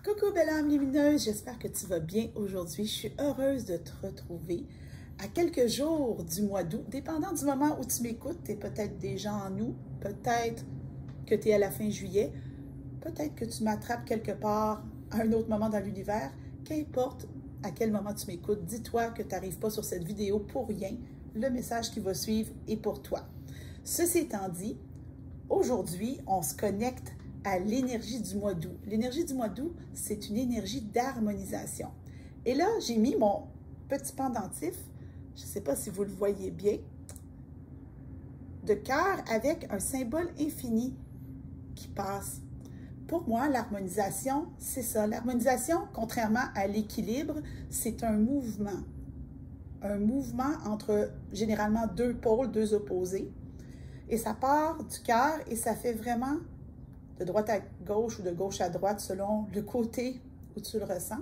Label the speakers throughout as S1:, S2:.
S1: Coucou belle âme lumineuse, j'espère que tu vas bien aujourd'hui. Je suis heureuse de te retrouver à quelques jours du mois d'août. Dépendant du moment où tu m'écoutes, tu es peut-être déjà en août, peut-être que tu es à la fin juillet, peut-être que tu m'attrapes quelque part à un autre moment dans l'univers. Qu'importe à quel moment tu m'écoutes, dis-toi que tu n'arrives pas sur cette vidéo pour rien. Le message qui va suivre est pour toi. Ceci étant dit, aujourd'hui, on se connecte à l'énergie du mois d'août. L'énergie du mois d'août, c'est une énergie d'harmonisation. Et là, j'ai mis mon petit pendentif, je ne sais pas si vous le voyez bien, de cœur avec un symbole infini qui passe. Pour moi, l'harmonisation, c'est ça. L'harmonisation, contrairement à l'équilibre, c'est un mouvement. Un mouvement entre généralement deux pôles, deux opposés. Et ça part du cœur et ça fait vraiment de droite à gauche ou de gauche à droite selon le côté où tu le ressens.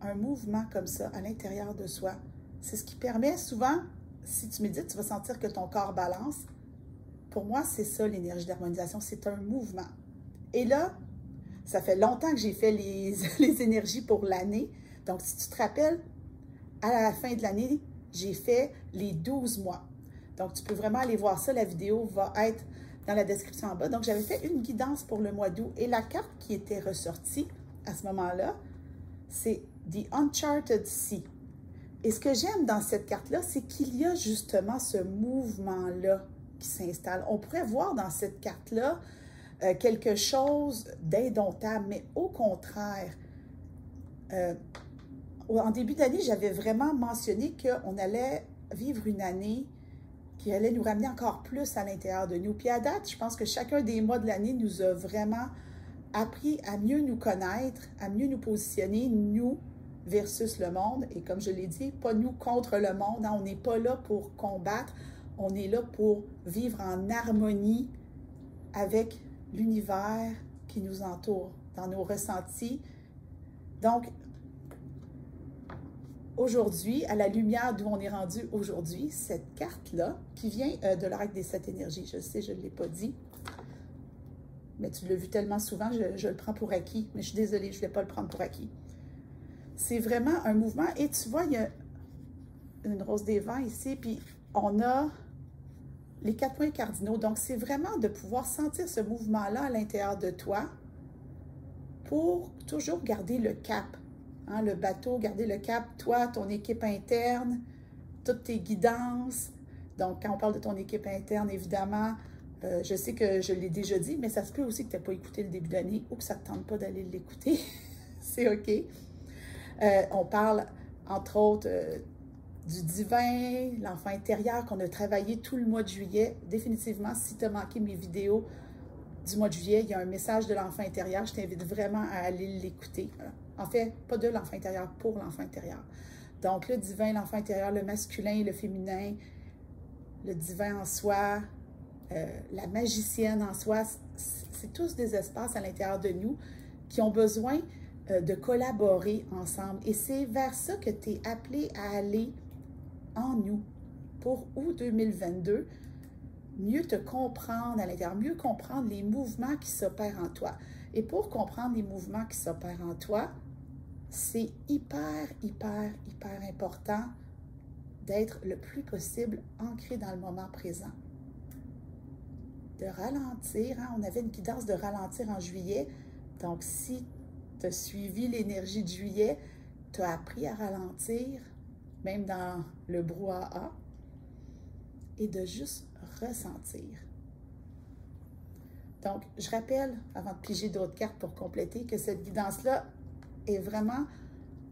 S1: Un mouvement comme ça à l'intérieur de soi. C'est ce qui permet souvent, si tu médites, tu vas sentir que ton corps balance. Pour moi, c'est ça l'énergie d'harmonisation, c'est un mouvement. Et là, ça fait longtemps que j'ai fait les énergies pour l'année. Donc, si tu te rappelles, à la fin de l'année, j'ai fait les 12 mois. Donc, tu peux vraiment aller voir ça. La vidéo va être dans la description en bas. Donc, j'avais fait une guidance pour le mois d'août. Et la carte qui était ressortie à ce moment-là, c'est The Uncharted Sea. Et ce que j'aime dans cette carte-là, c'est qu'il y a justement ce mouvement-là qui s'installe. On pourrait voir dans cette carte-là quelque chose d'indomptable, mais au contraire, en début d'année, j'avais vraiment mentionné qu'on allait vivre une année qui allait nous ramener encore plus à l'intérieur de nous. Puis à date, je pense que chacun des mois de l'année nous a vraiment appris à mieux nous connaître, à mieux nous positionner, nous versus le monde. Et comme je l'ai dit, pas nous contre le monde, hein, on n'est pas là pour combattre, on est là pour vivre en harmonie avec l'univers qui nous entoure, dans nos ressentis. Donc, aujourd'hui, à la lumière d'où on est rendu aujourd'hui, cette carte-là, qui vient de l'Arc des 7 énergies, je sais, je ne l'ai pas dit, mais tu l'as vu tellement souvent, je le prends pour acquis, mais je suis désolée, je ne vais pas le prendre pour acquis. C'est vraiment un mouvement, et tu vois, il y a une rose des vents ici, puis on a les 4 points cardinaux, donc c'est vraiment de pouvoir sentir ce mouvement-là à l'intérieur de toi pour toujours garder le cap. Hein, le bateau, garder le cap, toi, ton équipe interne, toutes tes guidances. Donc, quand on parle de ton équipe interne, évidemment, je sais que je l'ai déjà dit, mais ça se peut aussi que tu n'aies pas écouté le début de l'année ou que ça ne te tente pas d'aller l'écouter. C'est OK. On parle, entre autres, du divin, l'enfant intérieur qu'on a travaillé tout le mois de juillet. Définitivement, si tu as manqué mes vidéos du mois de juillet, il y a un message de l'enfant intérieur. Je t'invite vraiment à aller l'écouter. En fait, pas de l'enfant intérieur, pour l'enfant intérieur. Donc, le divin, l'enfant intérieur, le masculin, le féminin, le divin en soi, la magicienne en soi, c'est tous des espaces à l'intérieur de nous qui ont besoin de collaborer ensemble. Et c'est vers ça que tu es appelé à aller en nous pour août 2022. Mieux te comprendre à l'intérieur, mieux comprendre les mouvements qui s'opèrent en toi. Et pour comprendre les mouvements qui s'opèrent en toi, c'est hyper important d'être le plus possible ancré dans le moment présent. De ralentir, hein? On avait une guidance de ralentir en juillet. Donc, si tu as suivi l'énergie de juillet, tu as appris à ralentir, même dans le brouhaha, et de juste ressentir. Donc, je rappelle, avant de piger d'autres cartes pour compléter, que cette guidance-là est vraiment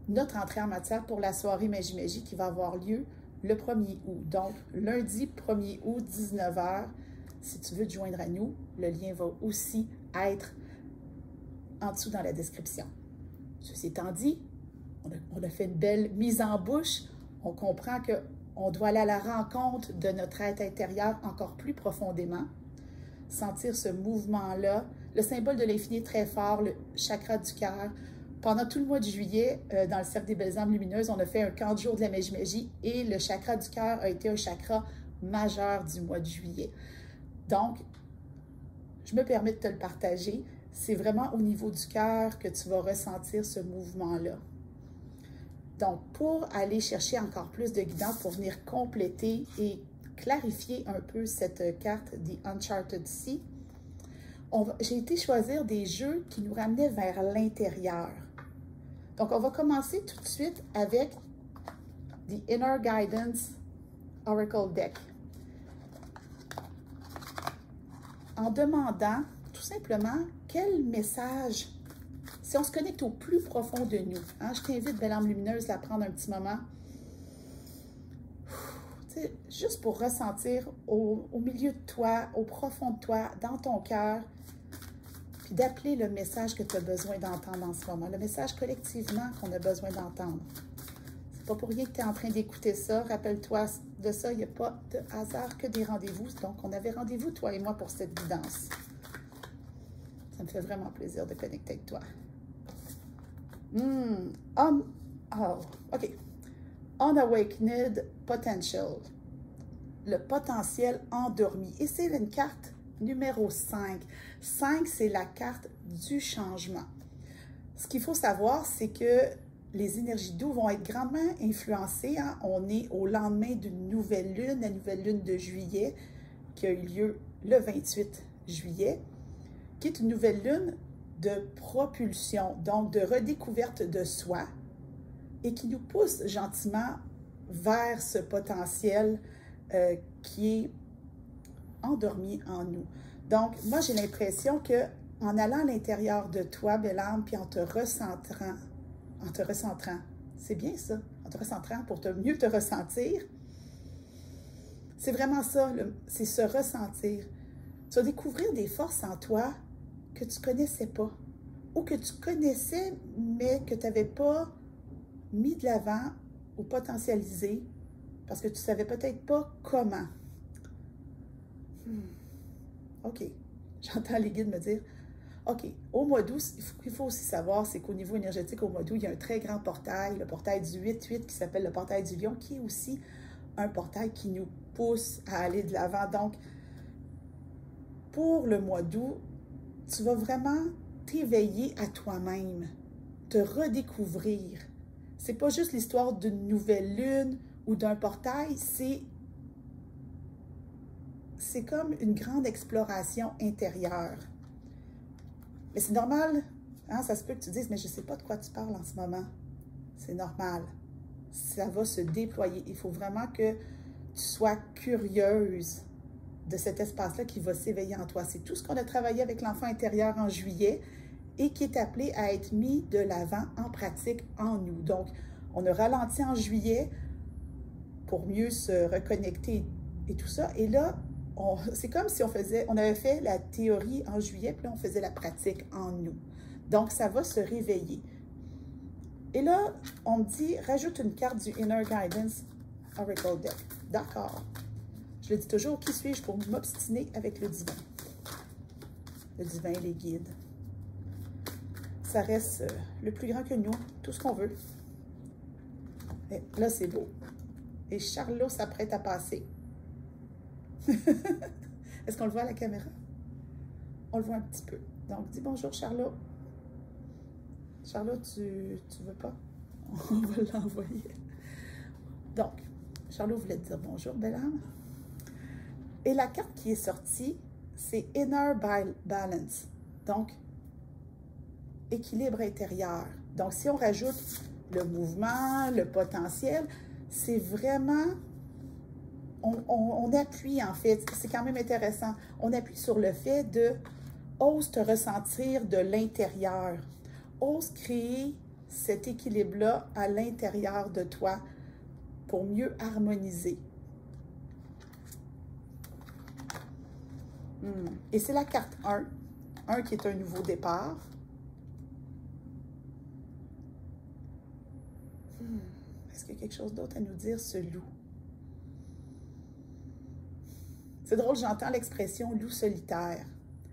S1: notre entrée en matière pour la soirée Magie qui va avoir lieu le 1er août. Donc, lundi 1er août, 19 h, si tu veux te joindre à nous, le lien va aussi être en dessous dans la description. Ceci étant dit, on a fait une belle mise en bouche. On comprend qu'on doit aller à la rencontre de notre être intérieur encore plus profondément. Sentir ce mouvement-là. Le symbole de l'infini est très fort, le chakra du cœur. Pendant tout le mois de juillet, dans le Cercle des Belles Âmes Lumineuses, on a fait un camp de jour de la magie et le chakra du cœur a été un chakra majeur du mois de juillet. Donc, je me permets de te le partager. c'est vraiment au niveau du cœur que tu vas ressentir ce mouvement-là. Donc, pour aller chercher encore plus de guidance, pour venir compléter et clarifier un peu cette carte The Uncharted Sea, j'ai été choisir des jeux qui nous ramenaient vers l'intérieur. Donc, on va commencer tout de suite avec The Inner Guidance Oracle Deck. En demandant tout simplement quel message, si on se connecte au plus profond de nous, hein, je t'invite, belle âme lumineuse, à prendre un petit moment, juste pour ressentir au milieu de toi, au profond de toi, dans ton cœur, puis d'appeler le message que tu as besoin d'entendre en ce moment, le message collectivement qu'on a besoin d'entendre. C'est pas pour rien que tu es en train d'écouter ça. Rappelle-toi de ça, il n'y a pas de hasard que des rendez-vous. Donc, on avait rendez-vous, toi et moi, pour cette guidance. Ça me fait vraiment plaisir de connecter avec toi. OK. Unawakened Potential. Le potentiel endormi. Et c'est une carte numéro 5. 5, c'est la carte du changement. Ce qu'il faut savoir, c'est que les énergies d'eau vont être grandement influencées. Hein? On est au lendemain d'une nouvelle lune, la nouvelle lune de juillet, qui a eu lieu le 28 juillet, qui est une nouvelle lune de propulsion, donc de redécouverte de soi, et qui nous pousse gentiment vers ce potentiel qui est endormi en nous. Donc, moi, j'ai l'impression que en allant à l'intérieur de toi, belle âme, puis en te recentrant, c'est bien ça, en te recentrant pour mieux te ressentir, c'est vraiment ça, c'est se ressentir. Tu vas découvrir des forces en toi que tu ne connaissais pas, ou que tu connaissais, mais que tu n'avais pas mis de l'avant ou potentialisé, parce que tu ne savais peut-être pas comment. OK. J'entends les guides me dire, OK, au mois d'août, il faut aussi savoir, c'est qu'au niveau énergétique, au mois d'août, il y a un très grand portail, le portail du 8-8 qui s'appelle le portail du lion, qui est aussi un portail qui nous pousse à aller de l'avant. Donc, pour le mois d'août, tu vas vraiment t'éveiller à toi-même, te redécouvrir. C'est pas juste l'histoire d'une nouvelle lune ou d'un portail, c'est comme une grande exploration intérieure. Mais c'est normal, hein, ça se peut que tu dises, mais je ne sais pas de quoi tu parles en ce moment. C'est normal. Ça va se déployer. Il faut vraiment que tu sois curieuse de cet espace-là qui va s'éveiller en toi. C'est tout ce qu'on a travaillé avec l'enfant intérieur en juillet et qui est appelé à être mis de l'avant en pratique en nous. Donc, on a ralenti en juillet pour mieux se reconnecter et tout ça. Et là, c'est comme si on avait fait la théorie en juillet, puis là, on faisait la pratique en nous. Donc, ça va se réveiller. Et là, on me dit, rajoute une carte du Inner Guidance Oracle Deck. D'accord. Je le dis toujours, qui suis-je pour m'obstiner avec le divin? Le divin, les guides. Ça reste le plus grand que nous, tout ce qu'on veut. Et là, c'est beau. Et Charlot s'apprête à passer. Est-ce qu'on le voit à la caméra? On le voit un petit peu. Donc, dis bonjour, Charlot. Charlot, tu veux pas? On va l'envoyer. Donc, Charlot voulait te dire bonjour, belle âme. Et la carte qui est sortie, c'est Inner Balance. Donc, équilibre intérieur. Donc, si on rajoute le mouvement, le potentiel, c'est vraiment... On appuie, en fait, c'est quand même intéressant, on appuie sur le fait de ose te ressentir de l'intérieur. Ose créer cet équilibre-là à l'intérieur de toi pour mieux harmoniser. Et c'est la carte 1. 1 qui est un nouveau départ. Est-ce qu'il y a quelque chose d'autre à nous dire, ce loup? C'est drôle, j'entends l'expression loup solitaire.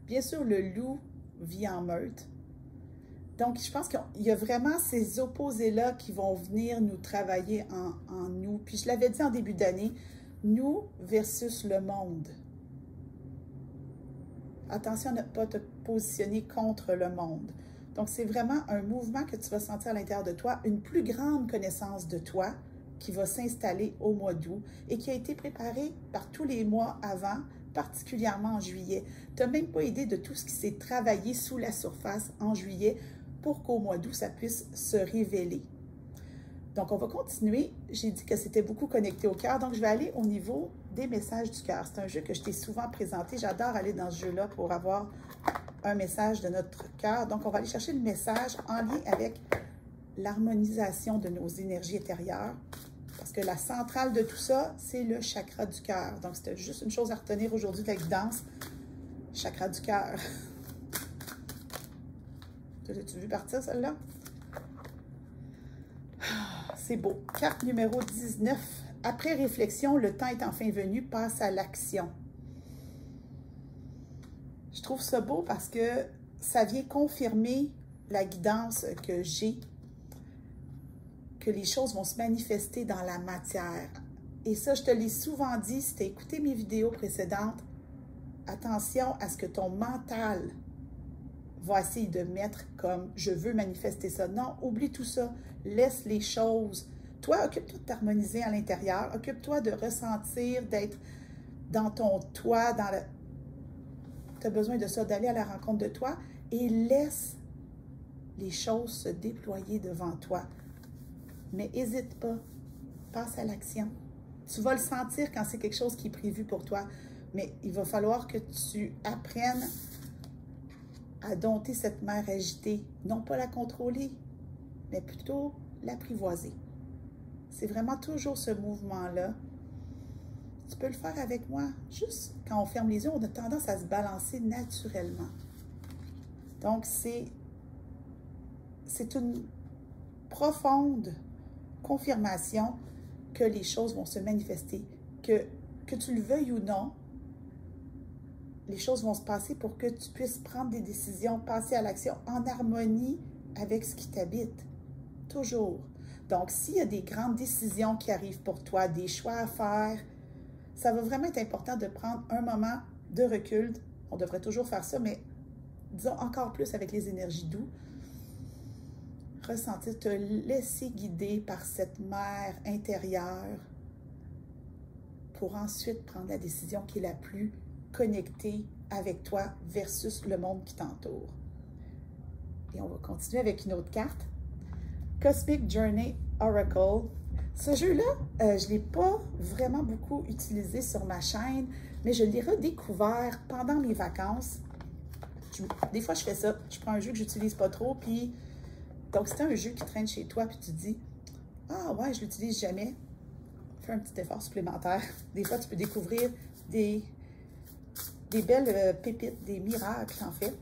S1: Bien sûr, le loup vit en meute. Donc, je pense qu'il y a vraiment ces opposés-là qui vont venir nous travailler en nous. Puis, je l'avais dit en début d'année, nous versus le monde. Attention à ne pas te positionner contre le monde. Donc, c'est vraiment un mouvement que tu vas sentir à l'intérieur de toi, une plus grande connaissance de toi qui va s'installer au mois d'août et qui a été préparée par tous les mois avant, particulièrement en juillet. Tu n'as même pas idée de tout ce qui s'est travaillé sous la surface en juillet pour qu'au mois d'août, ça puisse se révéler. Donc, on va continuer. J'ai dit que c'était beaucoup connecté au cœur, donc je vais aller au niveau des messages du cœur. C'est un jeu que je t'ai souvent présenté. J'adore aller dans ce jeu-là pour avoir un message de notre cœur. Donc, on va aller chercher le message en lien avec l'harmonisation de nos énergies intérieures. Parce que la centrale de tout ça, c'est le chakra du cœur. Donc, c'était juste une chose à retenir aujourd'hui de la guidance. Chakra du cœur. As-tu vu partir, celle-là? C'est beau. Carte numéro 19. Après réflexion, le temps est enfin venu, passe à l'action. Je trouve ça beau parce que ça vient confirmer la guidance que j'ai, que les choses vont se manifester dans la matière. Et ça, je te l'ai souvent dit, si tu as écouté mes vidéos précédentes, attention à ce que ton mental va essayer de mettre comme « je veux manifester ça ». Non, oublie tout ça. Laisse les choses. Toi, occupe-toi de t'harmoniser à l'intérieur. Occupe-toi de ressentir, d'être dans ton toi, dans le... Tu as besoin de ça, d'aller à la rencontre de toi et laisse les choses se déployer devant toi. Mais n'hésite pas. Passe à l'action. Tu vas le sentir quand c'est quelque chose qui est prévu pour toi. Mais il va falloir que tu apprennes à dompter cette mer agitée. Non pas la contrôler, mais plutôt l'apprivoiser. C'est vraiment toujours ce mouvement-là. Tu peux le faire avec moi. Juste quand on ferme les yeux, on a tendance à se balancer naturellement. Donc, c'est une profonde confirmation que les choses vont se manifester. Que tu le veuilles ou non, les choses vont se passer pour que tu puisses prendre des décisions, passer à l'action en harmonie avec ce qui t'habite. Toujours. Donc, s'il y a des grandes décisions qui arrivent pour toi, des choix à faire, ça va vraiment être important de prendre un moment de recul. On devrait toujours faire ça, mais disons encore plus avec les énergies douces. Ressentir, te laisser guider par cette mer intérieure pour ensuite prendre la décision qui est la plus connectée avec toi versus le monde qui t'entoure. Et on va continuer avec une autre carte. Cosmic Journey Oracle. Ce jeu-là, je ne l'ai pas vraiment beaucoup utilisé sur ma chaîne, mais je l'ai redécouvert pendant mes vacances. Des fois, je fais ça. Je prends un jeu que je n'utilise pas trop, puis... Donc, c'est un jeu qui traîne chez toi, puis tu te dis, « Ah ouais, je ne l'utilise jamais. » Fais un petit effort supplémentaire. Des fois, tu peux découvrir des belles pépites, des miracles, en fait.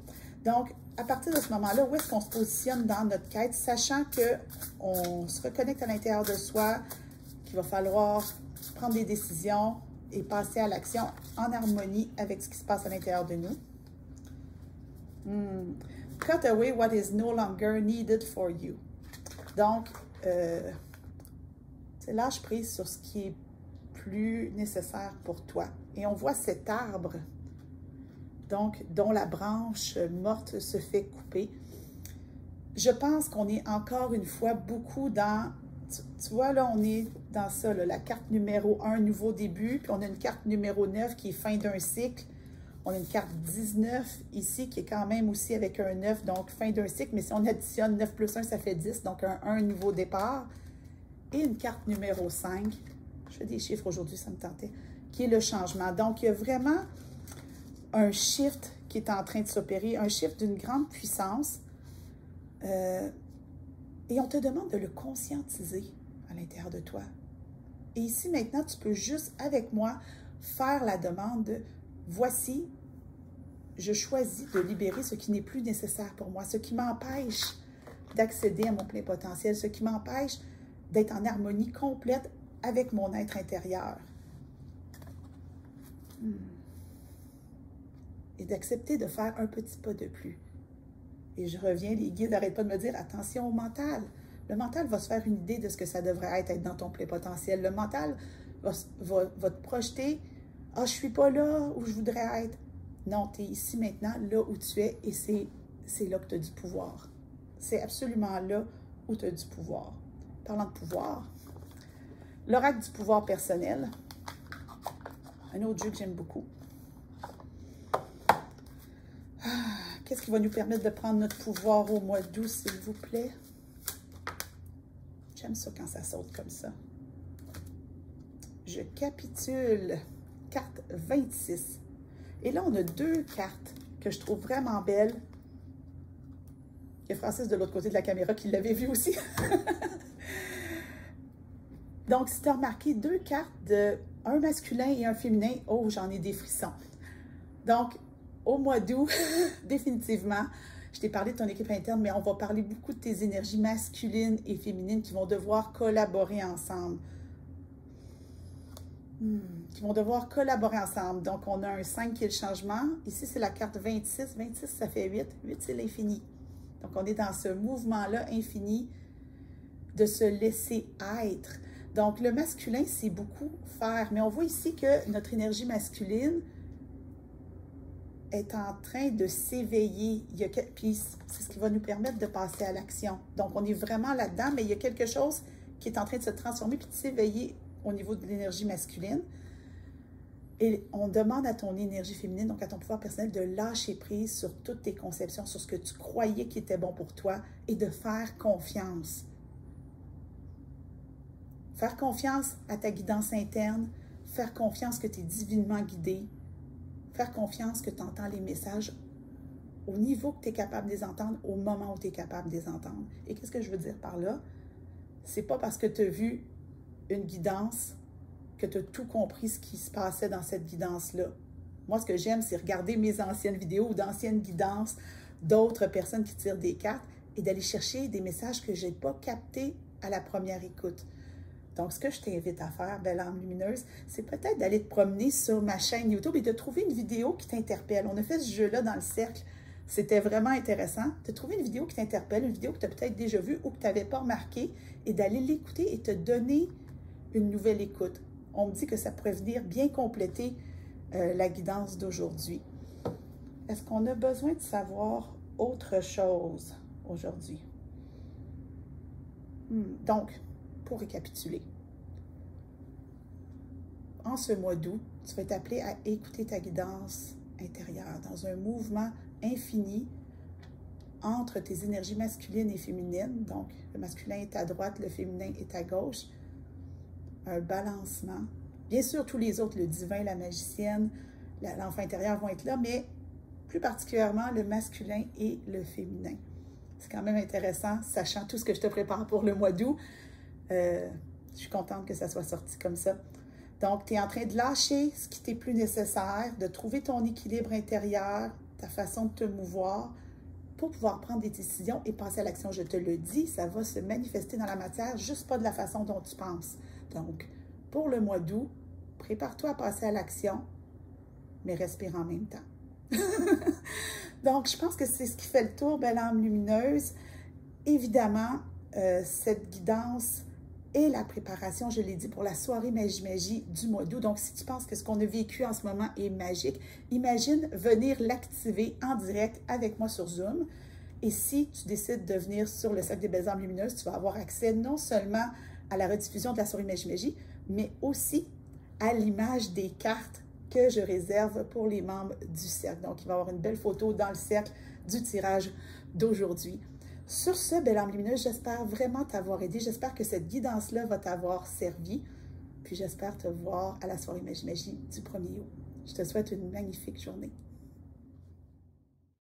S1: Donc, à partir de ce moment-là, où est-ce qu'on se positionne dans notre quête, sachant qu'on se reconnecte à l'intérieur de soi, qu'il va falloir prendre des décisions et passer à l'action en harmonie avec ce qui se passe à l'intérieur de nous. Cut away what is no longer needed for you. Donc, lâche prise sur ce qui est plus nécessaire pour toi. Et on voit cet arbre, donc, dont la branche morte se fait couper. Je pense qu'on est encore une fois beaucoup dans... Tu vois, là, on est dans ça, là, la carte numéro 1, nouveau début, puis on a une carte numéro 9 qui est fin d'un cycle. On a une carte 19 ici qui est quand même aussi avec un 9, donc fin d'un cycle. Mais si on additionne 9 plus 1, ça fait 10, donc un nouveau départ. Et une carte numéro 5, je fais des chiffres aujourd'hui, ça me tentait, qui est le changement. Donc, il y a vraiment un shift qui est en train de s'opérer, un shift d'une grande puissance. Et on te demande de le conscientiser à l'intérieur de toi. Et ici, maintenant, tu peux juste, avec moi, faire la demande de « Voici, je choisis de libérer ce qui n'est plus nécessaire pour moi, ce qui m'empêche d'accéder à mon plein potentiel, ce qui m'empêche d'être en harmonie complète avec mon être intérieur. » Et d'accepter de faire un petit pas de plus. Et je reviens, les guides n'arrêtent pas de me dire, attention au mental. Le mental va se faire une idée de ce que ça devrait être dans ton plein potentiel. Le mental va te projeter, ah, je ne suis pas là où je voudrais être. Non, tu es ici maintenant, là où tu es, et c'est là que tu as du pouvoir. C'est absolument là où tu as du pouvoir. Parlant de pouvoir, l'oracle du pouvoir personnel, un autre jeu que j'aime beaucoup. Qu'est-ce qui va nous permettre de prendre notre pouvoir au mois d'août, s'il vous plaît? J'aime ça quand ça saute comme ça. Je capitule. Carte 26. Et là, on a deux cartes que je trouve vraiment belles. Il y a Francis de l'autre côté de la caméra qui l'avait vu aussi. Donc, si tu as remarqué, deux cartes un masculin et un féminin, oh, j'en ai des frissons. Donc, au mois d'août, définitivement, je t'ai parlé de ton équipe interne, mais on va parler beaucoup de tes énergies masculines et féminines qui vont devoir collaborer ensemble. Qui vont devoir collaborer ensemble. Donc, on a un 5 qui est le changement. Ici, c'est la carte 26. 26, ça fait 8. 8, c'est l'infini. Donc, on est dans ce mouvement-là infini de se laisser être. Donc, le masculin, c'est beaucoup faire. Mais on voit ici que notre énergie masculine est en train de s'éveiller. Puis, c'est ce qui va nous permettre de passer à l'action. Donc, on est vraiment là-dedans, mais il y a quelque chose qui est en train de se transformer puis de s'éveiller au niveau de l'énergie masculine. Et on demande à ton énergie féminine, donc à ton pouvoir personnel, de lâcher prise sur toutes tes conceptions, sur ce que tu croyais qui était bon pour toi et de faire confiance. Faire confiance à ta guidance interne, faire confiance que tu es divinement guidé, faire confiance que tu entends les messages au niveau que tu es capable de les entendre, au moment où tu es capable de les entendre. Et qu'est-ce que je veux dire par là? C'est pas parce que tu as vu une guidance que tu as tout compris ce qui se passait dans cette guidance-là. Moi, ce que j'aime, c'est regarder mes anciennes vidéos ou d'anciennes guidances d'autres personnes qui tirent des cartes et d'aller chercher des messages que je n'ai pas captés à la première écoute. Donc, ce que je t'invite à faire, belle âme lumineuse, c'est peut-être d'aller te promener sur ma chaîne YouTube et de trouver une vidéo qui t'interpelle. On a fait ce jeu-là dans le cercle. C'était vraiment intéressant de trouver une vidéo qui t'interpelle, une vidéo que tu as peut-être déjà vue ou que tu n'avais pas remarqué et d'aller l'écouter et te donner une nouvelle écoute. On me dit que ça pourrait venir bien compléter la guidance d'aujourd'hui. Est-ce qu'on a besoin de savoir autre chose aujourd'hui? Donc, pour récapituler, en ce mois d'août, tu vas être appelé à écouter ta guidance intérieure dans un mouvement infini entre tes énergies masculines et féminines. Donc, le masculin est à droite, le féminin est à gauche. Un balancement. Bien sûr, tous les autres, le divin, la magicienne, l'enfant intérieur vont être là, mais plus particulièrement le masculin et le féminin. C'est quand même intéressant, sachant tout ce que je te prépare pour le mois d'août. Je suis contente que ça soit sorti comme ça. Donc, tu es en train de lâcher ce qui t'est plus nécessaire, de trouver ton équilibre intérieur, ta façon de te mouvoir pour pouvoir prendre des décisions et passer à l'action. Je te le dis, ça va se manifester dans la matière, juste pas de la façon dont tu penses. Donc, pour le mois d'août, prépare-toi à passer à l'action, mais respire en même temps. Donc, je pense que c'est ce qui fait le tour, belle âme lumineuse. Évidemment, cette guidance et la préparation, je l'ai dit, pour la soirée Magie du mois d'août. Donc, si tu penses que ce qu'on a vécu en ce moment est magique, imagine venir l'activer en direct avec moi sur Zoom. Et si tu décides de venir sur le Cercle des belles âmes lumineuses, tu vas avoir accès non seulement à la rediffusion de la soirée Magie, mais aussi à l'image des cartes que je réserve pour les membres du cercle. Donc, il va y avoir une belle photo dans le cercle du tirage d'aujourd'hui. Sur ce, belle âme lumineuse, j'espère vraiment t'avoir aidé. J'espère que cette guidance-là va t'avoir servi. Puis j'espère te voir à la soirée Magie du 1er août. Je te souhaite une magnifique journée.